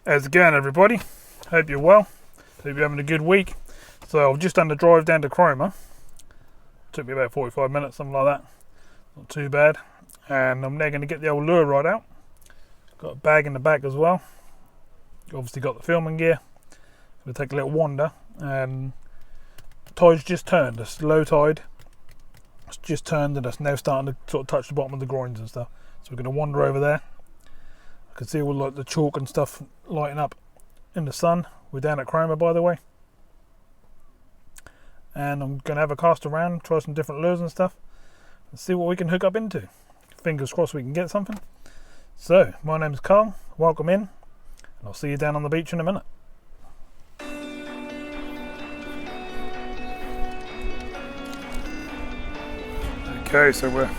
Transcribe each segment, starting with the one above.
How's it going, everybody? Hope you're well. Hope you're having a good week. So I've just done the drive down to Cromer. Took me about 45 minutes, something like that. Not too bad. And I'm now going to get the old lure rod out. Got a bag in the back as well. Obviously got the filming gear. We'll take a little wander. And the tide's just turned. It's low tide. It's just turned and it's now starting to sort of touch the bottom of the groins and stuff. So we're going to wander over there. I can see all like the chalk and stuff lighting up in the sun. We're down at Cromer, by the way. And I'm going to have a cast around, try some different lures and stuff, and see what we can hook up into. Fingers crossed we can get something. So, my name's Carl. Welcome in. And I'll see you down on the beach in a minute. Okay, so we're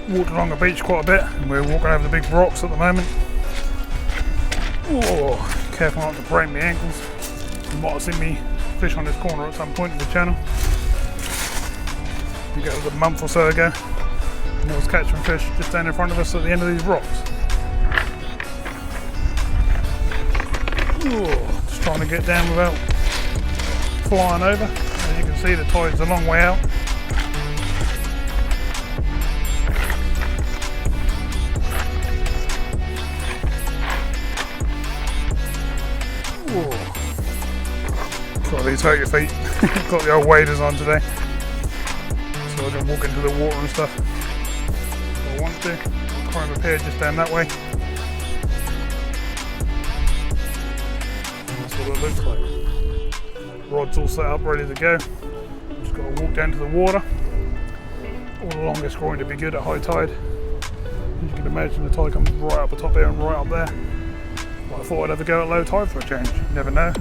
walking along the beach quite a bit, and we're walking over the big rocks at the moment. Oh, careful not to break my ankles. You might have seen me fish on this corner at some point in the channel. I think it was a month or so ago, and I was catching fish just down in front of us at the end of these rocks. Oh, just trying to get down without flying over. As you can see, the tide's a long way out. Got these hurt your feet. Got the old waders on today, so I can walk into the water and stuff if I want to. Climb up here just down that way. And that's what it looks like. Rod's all set up, ready to go. Just got to walk down to the water. All along this groin to be good at high tide. As you can imagine, the tide comes right up the top here and right up there. But I thought I'd have a go at low tide for a change. You never know.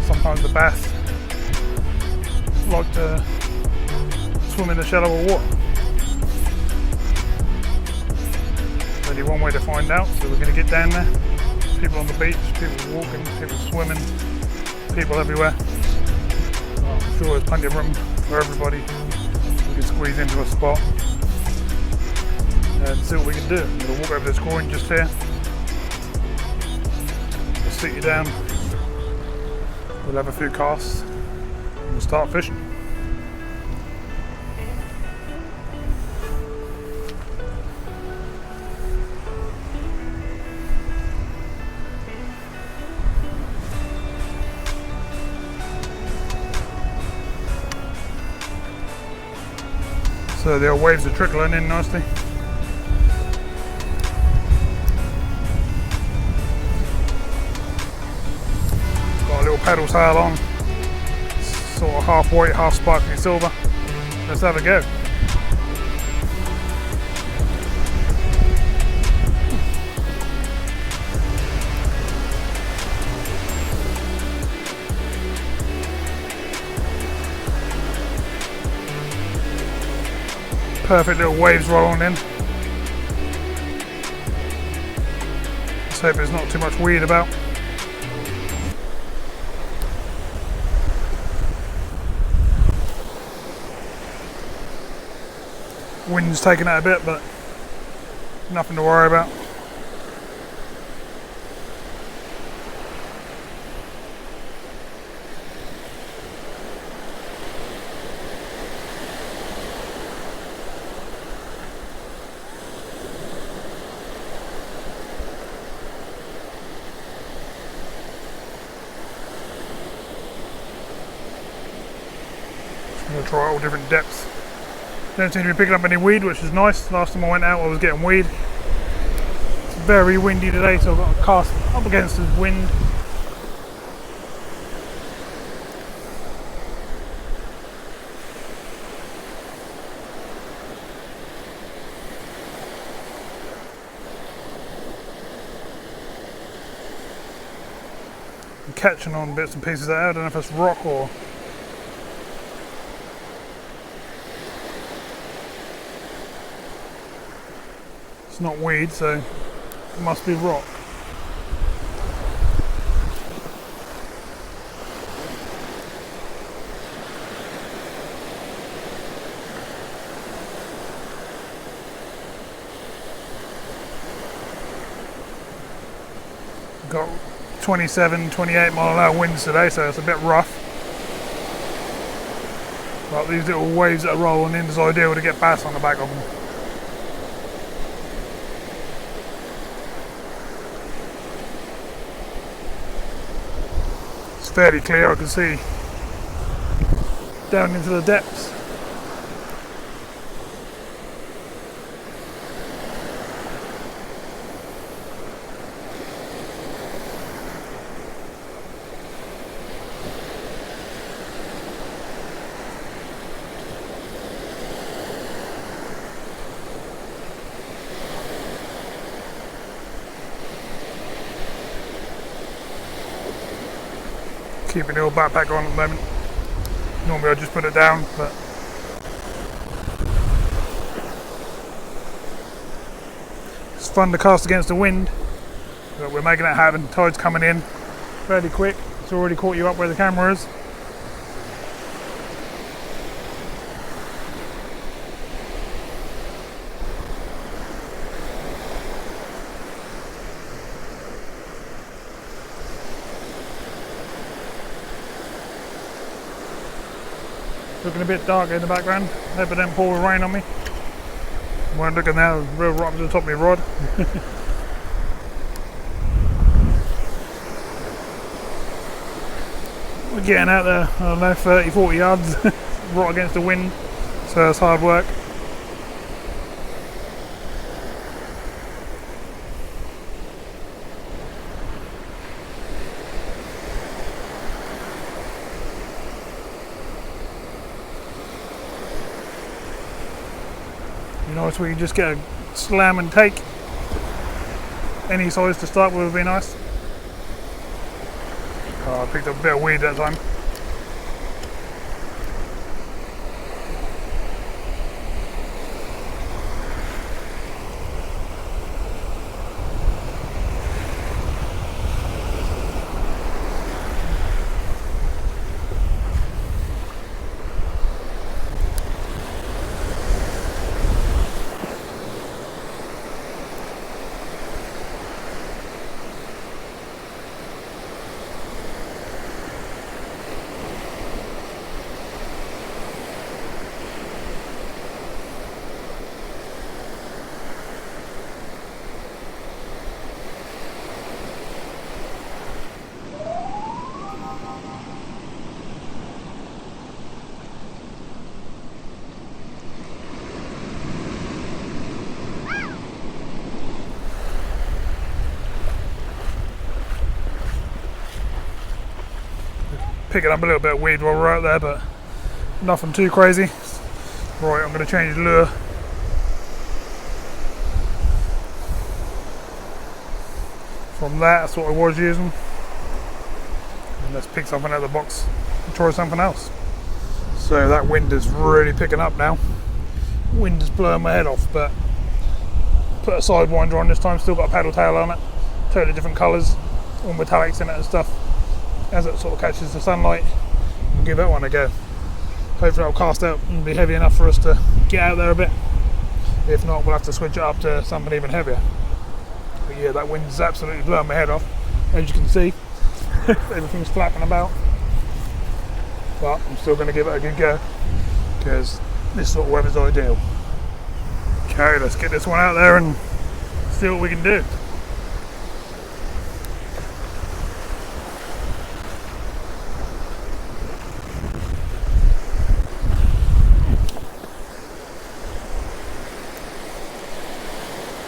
Sometimes the bass like to swim in the shallower water. There's only one way to find out, so we're going to get down there. People on the beach, people walking, people swimming, people everywhere. I'm sure there's plenty of room for everybody. We can squeeze into a spot and see what we can do. I'm going to walk over this groin just here. I'll sit you down. We'll have a few casts and we'll start fishing. So the old waves are trickling in nicely. Paddle sail on, sort of half white, half sparkling silver. Let's have a go. Perfect little waves rolling in. Let's hope there's not too much weed about. Wind's taking out a bit, but nothing to worry about. I'm going to try all different depths. Don't seem to be picking up any weed, which is nice. Last time I went out I was getting weed. It's very windy today, so I've got to cast up against the wind. I'm catching on bits and pieces out. I don't know if it's rock or it's not weed, so it must be rock. Got 27, 28 mile an hour winds today, so it's a bit rough. But these little waves that are rolling in is ideal to get bass on the back of them. It's fairly clear, I can see down into the depths. Keeping the old backpack on at the moment. Normally I just put it down, but it's fun to cast against the wind. But we're making it happen. Tide's coming in fairly quick. It's already caught you up where the camera is. Looking a bit dark in the background. Hope it don't pour with rain on me. Weren't looking there, real right to the top of my rod. We're getting out there, I don't know, 30, 40 yards, right against the wind, so it's hard work. You know, so we can just get a slam and take. Any size to start with would be nice. Oh, I picked up a bit of weed that time. Picking up a little bit of weed while we're out there, but nothing too crazy. Right, I'm going to change the lure. From that's what I was using. And let's pick something out of the box and try something else. So that wind is really picking up now. Wind is blowing my head off, but put a sidewinder on this time, still got a paddle tail on it. Totally different colours, all metallics in it and stuff. As it sort of catches the sunlight, we'll give that one a go. Hopefully it'll cast out and be heavy enough for us to get out there a bit. If not, we'll have to switch it up to something even heavier. But yeah, that wind's absolutely blowing my head off. As you can see, everything's flapping about. But I'm still going to give it a good go, because this sort of weather's ideal. Okay, let's get this one out there and see what we can do.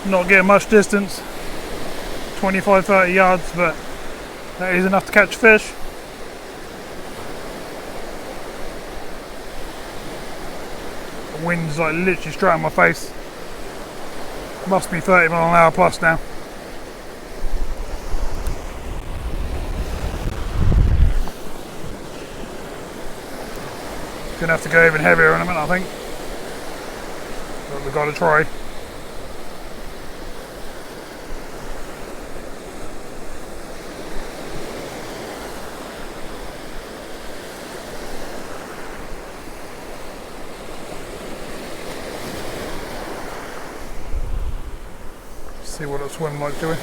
Not getting much distance, 25-30 yards, but that is enough to catch fish. The wind's like literally straight in my face. Must be 30 mile an hour plus now. Gonna have to go even heavier in a minute, I think. But we've got to try. See what a swim like doing.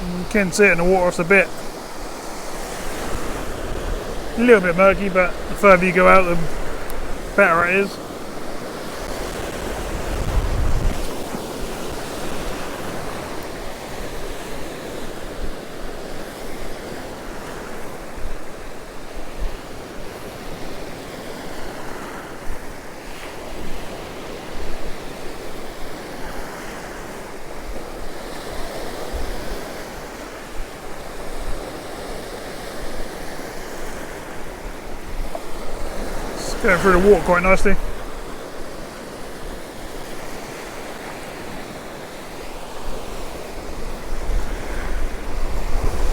You can see it in the water. It's a little bit murky, but the further you go out, the better it is. Going through the water quite nicely.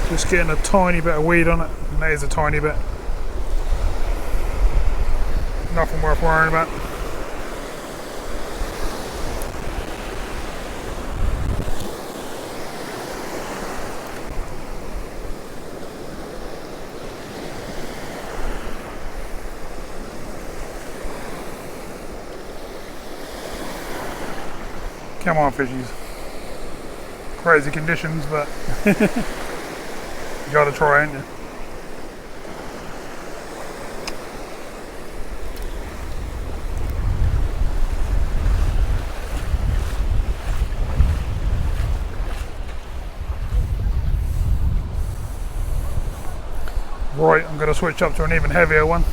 Just getting a tiny bit of weed on it, and that is a tiny bit. Nothing worth worrying about. Come on, fishies. Crazy conditions, but you gotta try, ain't you? Right, I'm gonna switch up to an even heavier one.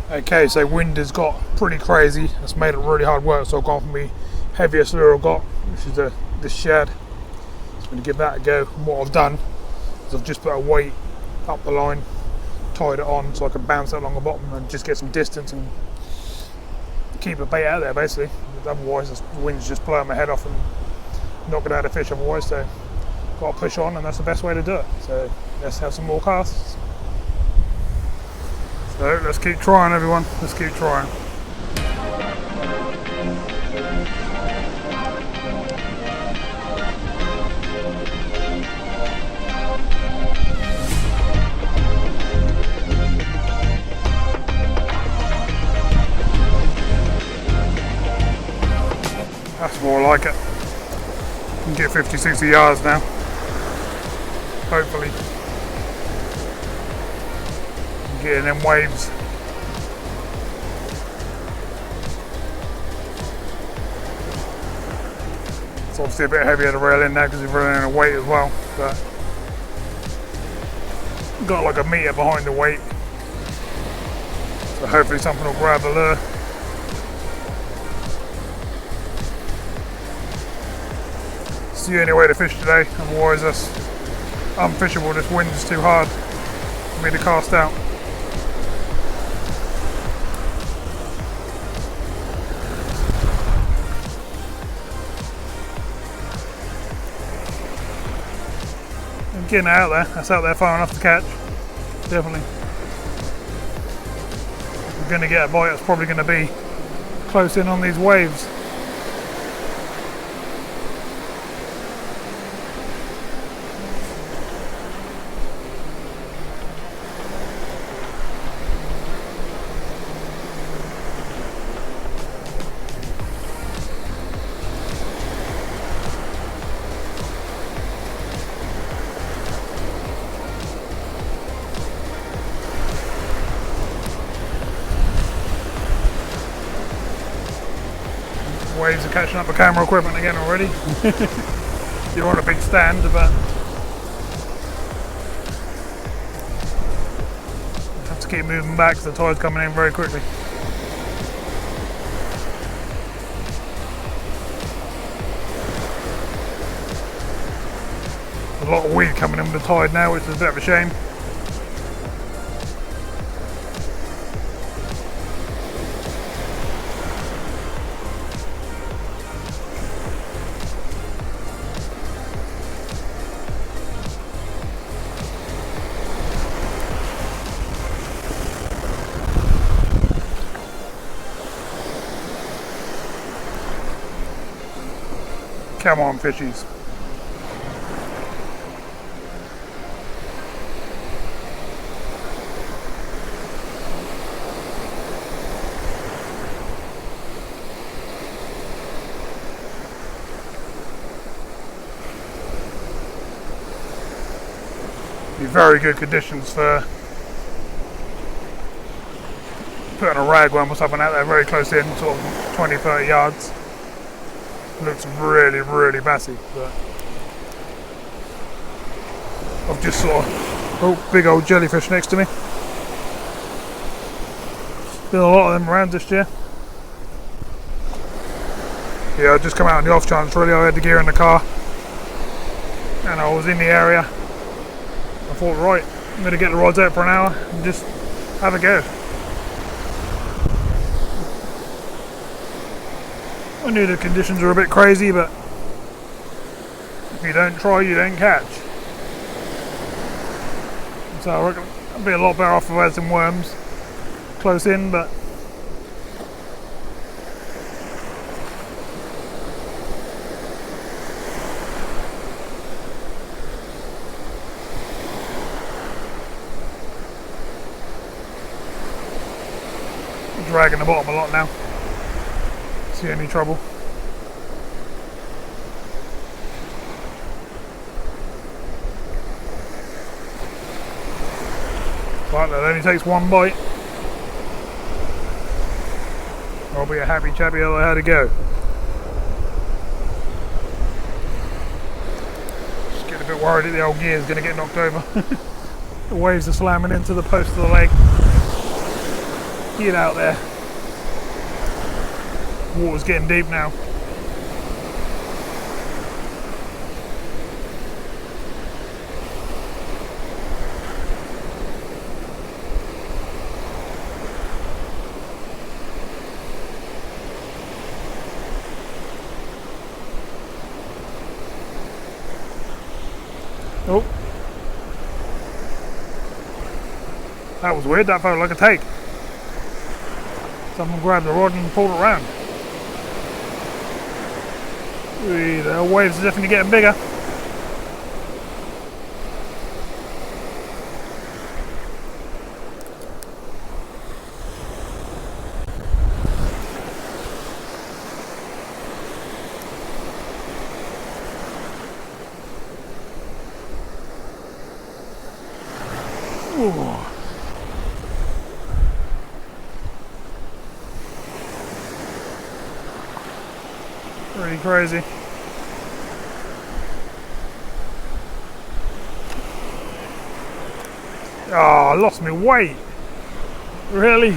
Okay, so wind has got pretty crazy. It's made it really hard work, so I've gone for my heaviest lure I've got, which is this shad. I'm going to give that a go. And what I've done is I've just put a weight up the line, tied it on so I can bounce it along the bottom and just get some distance and keep the bait out there basically. Otherwise the wind's just blowing my head off and not going to have a fish otherwise, so got to push on, and that's the best way to do it. So let's have some more casts. So let's keep trying, everyone. Let's keep trying. That's more like it. You can get 50, 60 yards now. Hopefully. Getting them waves. It's obviously a bit heavier to reel in now because you're reeling in a weight as well, but got like a metre behind the weight, so hopefully something will grab the lure. It's the only way to fish today, otherwise that's unfishable. This wind is too hard for me to cast out. Getting out there, that's out there far enough to catch, definitely. If we're going to get a bite, it's probably going to be close in on these waves. Waves are catching up the camera equipment again already. You're on a big stand, but you have to keep moving back because the tide's coming in very quickly. There's a lot of weed coming in with the tide now, which is a bit of a shame. Come on, fishies. Be very good conditions for putting a ragworm or something out there very close in, sort of 20-30 yards. Looks really, really bassy, but I've just saw big old jellyfish next to me. Been a lot of them around this year. Yeah, I just come out on the off chance really. I had the gear in the car and I was in the area. I thought, right, I'm going to get the rods out for an hour and just have a go. I knew the conditions were a bit crazy, but if you don't try, you don't catch. So I reckon I'd be a lot better off if I had some worms close in, but I'm dragging the bottom a lot now. See any trouble? But that only takes one bite. I'll be a happy chappy how I had to go. Just getting a bit worried that the old gear is going to get knocked over. The waves are slamming into the post of the leg. Get out there. Water's getting deep now. Oh, that was weird. That felt like a take. Someone grabbed the rod and pulled it around. The waves are definitely getting bigger. Ooh. Pretty crazy. Oh, I lost my weight. Really?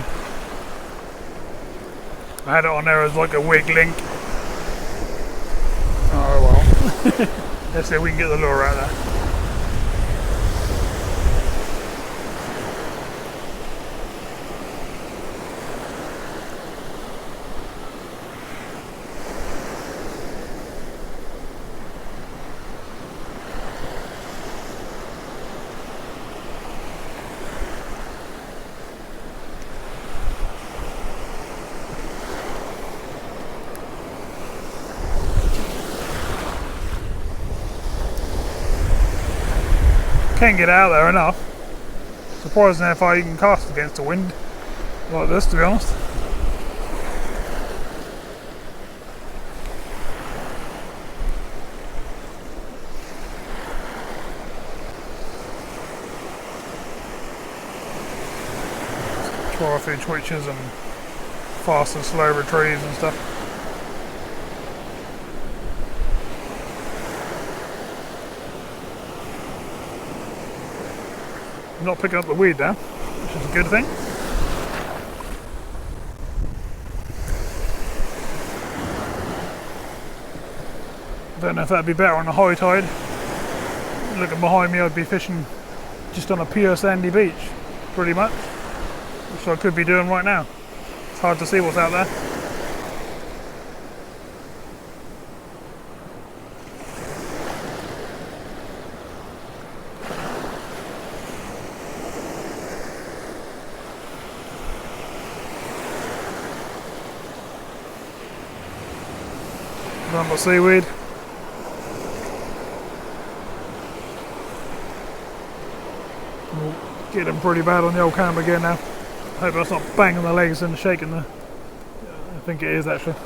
I had it on there as like a weak link. Oh well. Let's see if we can get the lure out there. Can't get out there enough. Surprising how far you can cast against the wind like this, to be honest. Try a few twitches and fast and slow retrieves and stuff. Not picking up the weed now, which is a good thing. Don't know if that'd be better on a high tide. Looking behind me, I'd be fishing just on a pure sandy beach, pretty much, which I could be doing right now. It's hard to see what's out there. Number seaweed. We'll get them pretty bad on the old camera again now. Hope that's not banging the legs and shaking the... I think it is actually.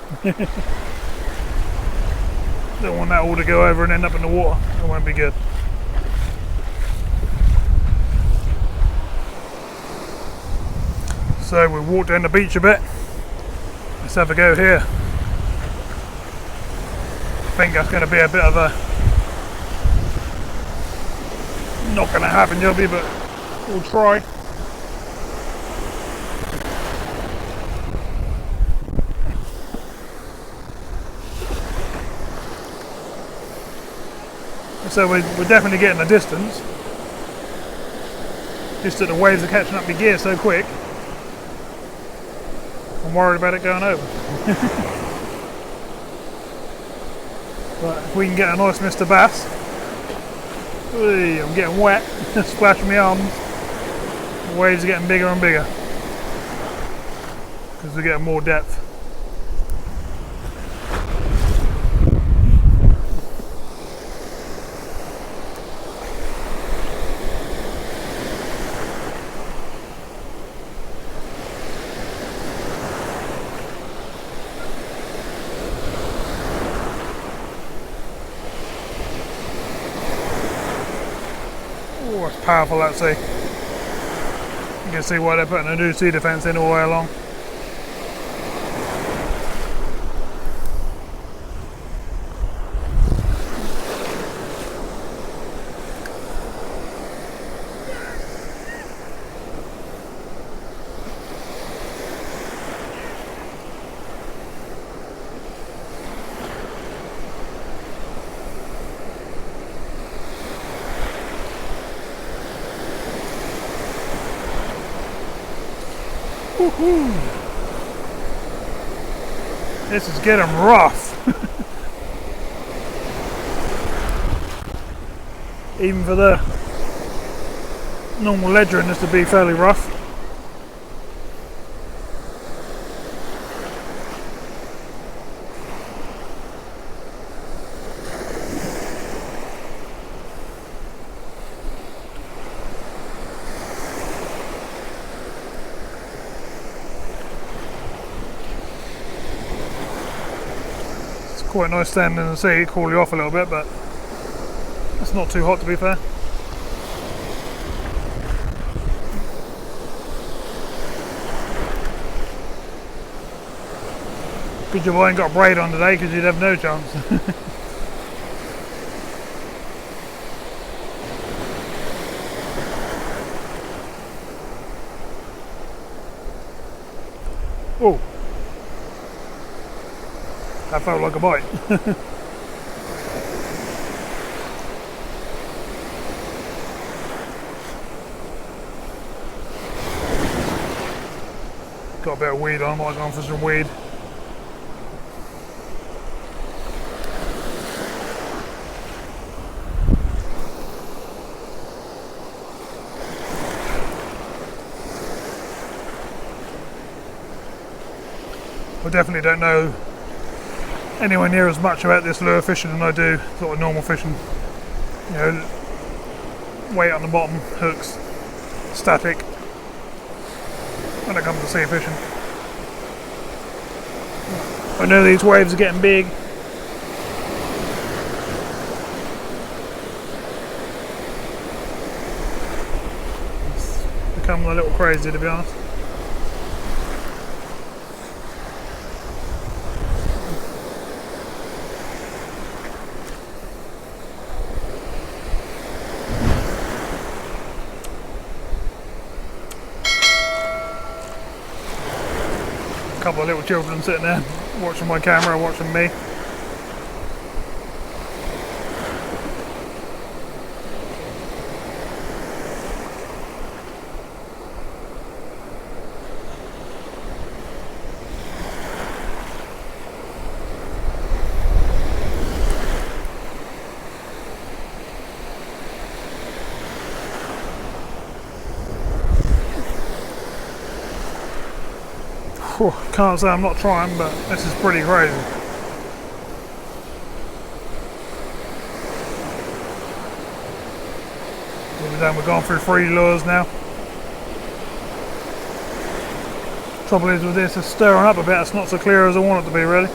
Don't want that all to go over and end up in the water. It won't be good. So we walked down the beach a bit. Let's have a go here. I think that's going to be a bit of a not going to happen, Jobby, but we'll try. So we're definitely getting the distance. Just that the waves are catching up my gear so quick. I'm worried about it going over. But if we can get a nice Mr. Bass. I'm getting wet, splashing my arms. The waves are getting bigger and bigger because we're getting more depth. Oh, it's powerful, that sea. You can see why they're putting a new sea defence in all the way along. Woohoo! This is getting rough. Even for the normal ledger in this to be fairly rough. Quite nice standing in the sea, cool you off a little bit, but it's not too hot to be fair. Good job I ain't got a braid on today because you'd have no chance. Oh, that felt like a bite. Got a bit of weed on, might go on for some weed. I definitely don't know anywhere near as much about this lure fishing than I do sort of normal fishing. You know, weight on the bottom, hooks, static, when it comes to sea fishing. I know these waves are getting big. It's become a little crazy, to be honest. A couple of little children sitting there watching my camera, watching me. Whew, can't say I'm not trying, but this is pretty crazy. We've gone through 3 lures now. Trouble is with this, it's stirring up a bit, it's not so clear as I want it to be really.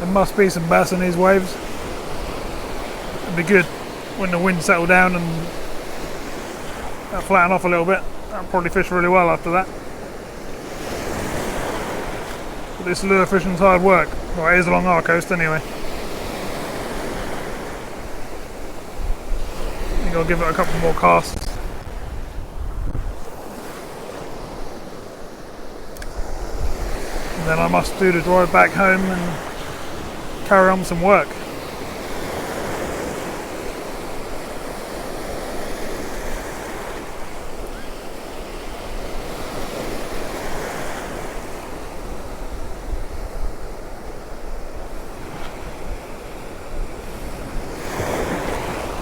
There must be some bass in these waves. It'd be good when the wind settle down and that'll flatten off a little bit. I'll probably fish really well after that. But this lure fishing's hard work. Well, it is along our coast anyway. I think I'll give it a couple more casts. And then I must do the drive back home and carry on with some work.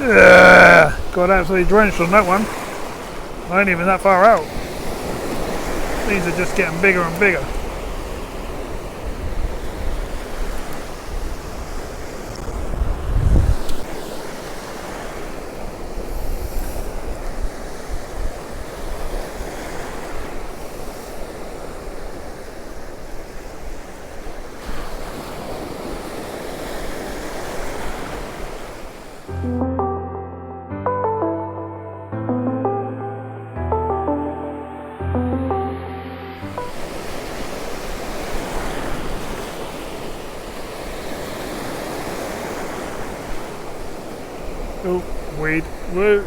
Yeah, got absolutely drenched on that one. I ain't even that far out. These are just getting bigger and bigger. Oh, weed. Woo.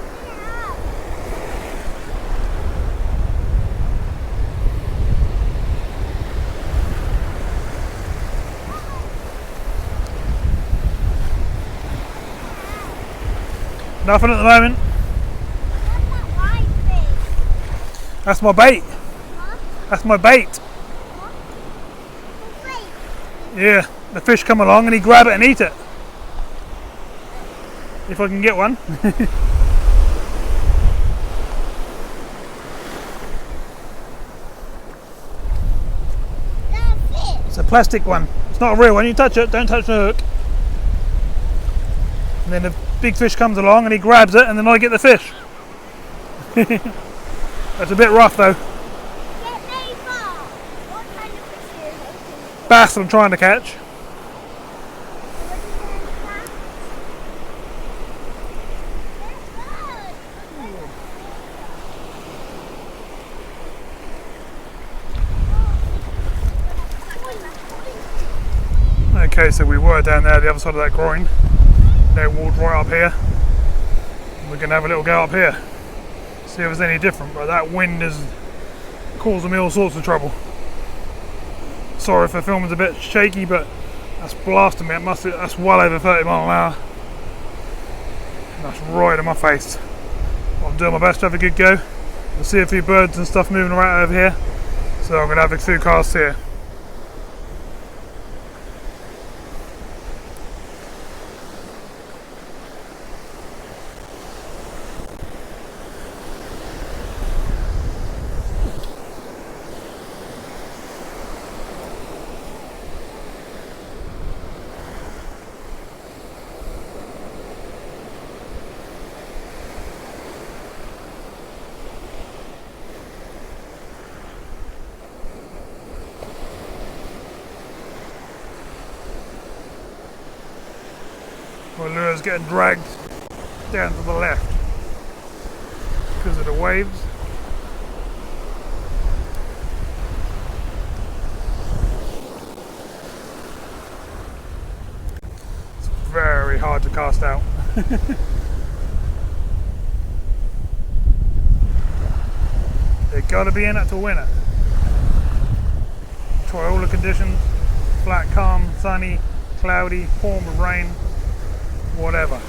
Nothing at the moment. That's my bait. Huh? That's my bait. What? Wait. Yeah, the fish come along and he grab it and eat it. If I can get one. That's it. It's a plastic one. It's not a real one. You touch it, don't touch the hook. And then the big fish comes along and he grabs it and then I get the fish. That's a bit rough though. Get me far. What kind of fish is it? Bass I'm trying to catch. Okay, so we were down there the other side of that groin. They walked right up here. We're going to have a little go up here. See if it's any different, but that wind is causing me all sorts of trouble. Sorry if the filming's a bit shaky, but that's blasting me. That's well over 30 miles an hour. And that's right in my face. I'm doing my best to have a good go. You'll see a few birds and stuff moving around over here. So I'm going to have a few casts here. My lure's getting dragged down to the left because of the waves. It's very hard to cast out. They've got to be in it to win it. Try all the conditions: flat, calm, sunny, cloudy, pouring with rain. Whatever.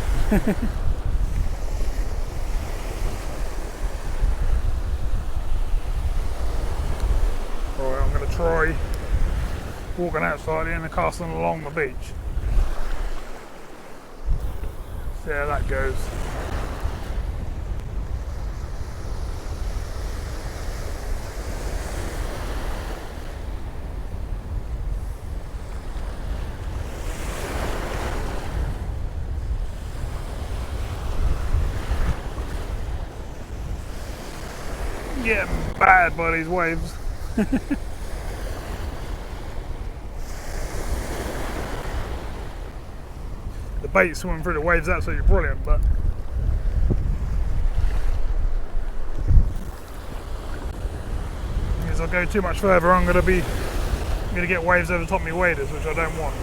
Alright, I'm going to try walking outside and casting along the beach. See how that goes. Getting bad by these waves. bait swimming through the waves, absolutely brilliant, but as I go too much further, I'm going to get waves over the top of my waders, which I don't want.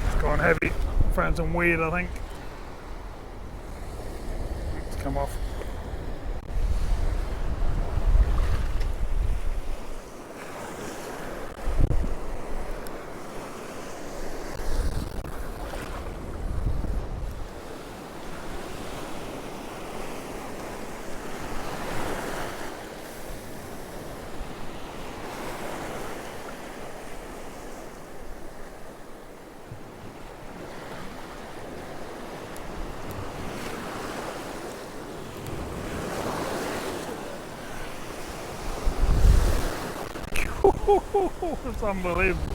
It's gone heavy, found some weed, I think. It's come off. It's unbelievable.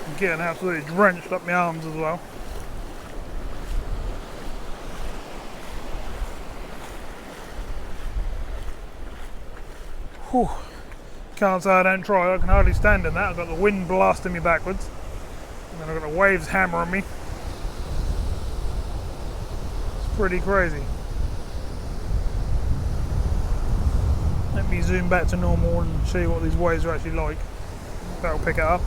I'm getting absolutely drenched up my arms as well. Whew. Can't say I don't try, I can hardly stand in that. I've got the wind blasting me backwards, and then I've got the waves hammering me. It's pretty crazy. Let me zoom back to normal and show you what these waves are actually like. That'll pick it up.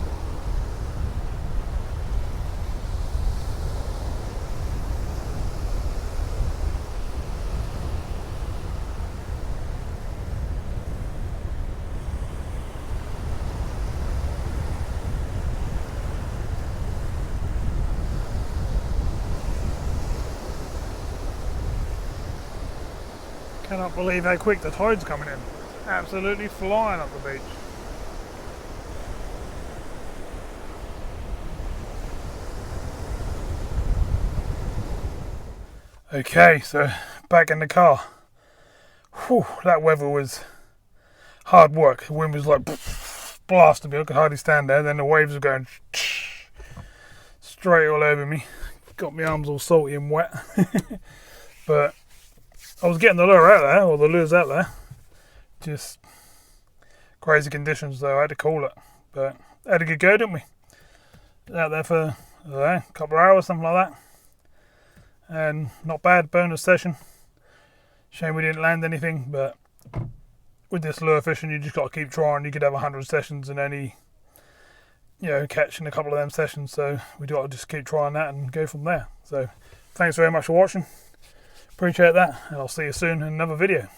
Cannot believe how quick the tide's coming in. Absolutely flying up the beach. Okay, so back in the car. Whew, that weather was hard work. The wind was like blasting me. I could hardly stand there. Then the waves were going straight all over me. Got my arms all salty and wet. But I was getting the lure out there, or the lures out there. Just crazy conditions though, I had to call it. But had a good go, didn't we? Out there for a couple of hours, something like that. And not bad, bonus session. Shame we didn't land anything, but with this lure fishing, you just got to keep trying. You could have 100 sessions and only, catching a couple of them sessions. So we got to just keep trying that and go from there. So thanks very much for watching. Appreciate that, and I'll see you soon in another video.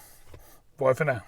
Bye for now.